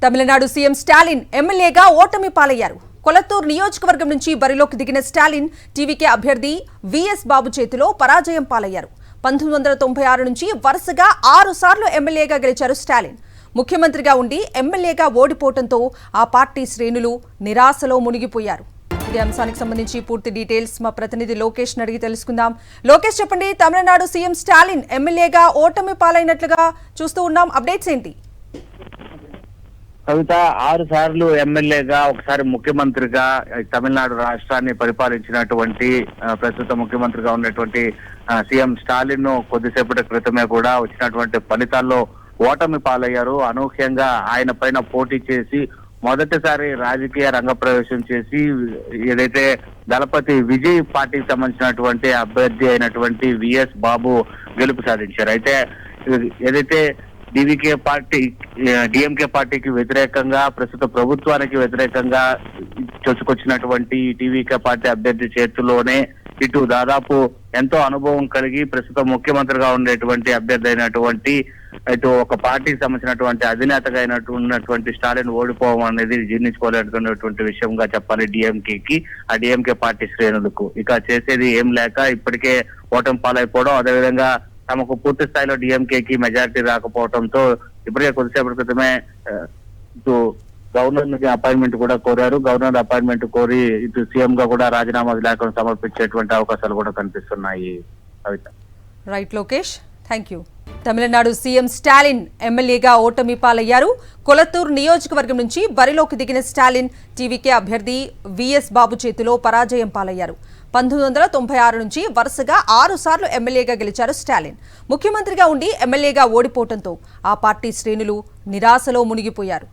Tamil Nadu CM Stalin ఎమ్మెల్యేగా ఓటమి పాలయ్యారు. కొలత్తూరు నియోజకవర్గం నుంచి బరిలోకి దిగిన స్టాలిన్ టీవీకే అభ్యర్థి విఎస్ బాబు చేతిలో పరాజయం పాలయ్యారు. 1996 నుంచి వరుసగా 6 సార్లు ఎమ్మెల్యేగా గెలిచారు స్టాలిన్. ముఖ్యమంత్రిగా ఉండి ఎమ్మెల్యేగా ఓడిపోవడంతో ఆ పార్టీ శ్రేణులు నిరాశలో మునిగిపోయారు. ఇదే అంశానికి సంబంధించి పూర్తి డీటెయిల్స్ మా ప్రతినిధి లోకేష్ అడిగి తెలుసుకుందాం. లోకేష్, చెప్పండి, తమిళనాడు సీఎం స్టాలిన్ ఎమ్మెల్యేగా ఓటమి పాలైనట్లుగా చూస్తూ ఉన్నాం, అప్డేట్స్ ఏంటి? కవిత 6 సార్లు ఎమ్మెల్యేగా, ఒకసారి ముఖ్యమంత్రిగా తమిళనాడు రాష్ట్రాన్ని పరిపాలించినటువంటి ప్రస్తుత ముఖ్యమంత్రిగా ఉన్నటువంటి సీఎం స్టాలిన్ కొద్దిసేపటి క్రితమే కూడా వచ్చినటువంటి ఫలితాల్లో ఓటమి పాలయ్యారు. అనూహ్యంగా ఆయన పైన పోటీ చేసి మొదటిసారి రాజకీయ రంగ ప్రవేశం చేసి ఏదైతే దళపతి విజయ్ పార్టీకి సంబంధించినటువంటి అభ్యర్థి అయినటువంటి విఎస్ బాబు గెలుపు సాధించారు. అయితే ఏదైతే డిఎంకే పార్టీకి వ్యతిరేకంగా, ప్రస్తుత ప్రభుత్వానికి వ్యతిరేకంగా చొచ్చుకొచ్చినటువంటి టీవీకే పార్టీ అభ్యర్థి చేతుల్లోనే ఇటు దాదాపు ఎంతో అనుభవం కలిగి ప్రస్తుతం ముఖ్యమంత్రిగా ఉండేటువంటి అభ్యర్థి అయినటువంటి ఇటు ఒక పార్టీకి సంబంధించినటువంటి అధినేతగా ఉన్నటువంటి స్టాలిన్ ఓడిపోవడం అనేది జీర్ణించుకోలేనటువంటి విషయంగా చెప్పాలి డిఎంకేకి, ఆ డిఎంకే పార్టీ శ్రేణులకు. ఇక చేసేది ఏం లేక ఇప్పటికే ఓటమి పాలైపోవడం, అదేవిధంగా తమకు పూర్తి స్థాయిలో డిఎంకేకి మెజారిటీ రాకపోవడంతో ఇప్పటికే కొద్దిసేపటి క్రితమే ఇటు గవర్నర్ అపాయింట్మెంట్ కూడా కోరారు. గవర్నర్ అపాయింట్మెంట్ కోరి ఇటు సీఎం గా కూడా రాజీనామా లేఖను సమర్పించేటువంటి అవకాశాలు కూడా కనిపిస్తున్నాయి. Right Lokesh, thank you. Tamil Nadu CM Stalin ఎమ్మెల్యేగా ఓటమి పాలయ్యారు. కొలత్తూరు నియోజకవర్గం నుంచి బరిలోకి దిగిన స్టాలిన్ టీవీకే అభ్యర్థి విఎస్ బాబు చేతిలో పరాజయం పాలయ్యారు. 1996 నుంచి వరుసగా 6 సార్లు ఎమ్మెల్యేగా గెలిచారు స్టాలిన్. ముఖ్యమంత్రిగా ఉండి ఎమ్మెల్యేగా ఓడిపోవడంతో ఆ పార్టీ శ్రేణులు నిరాశలో మునిగిపోయారు.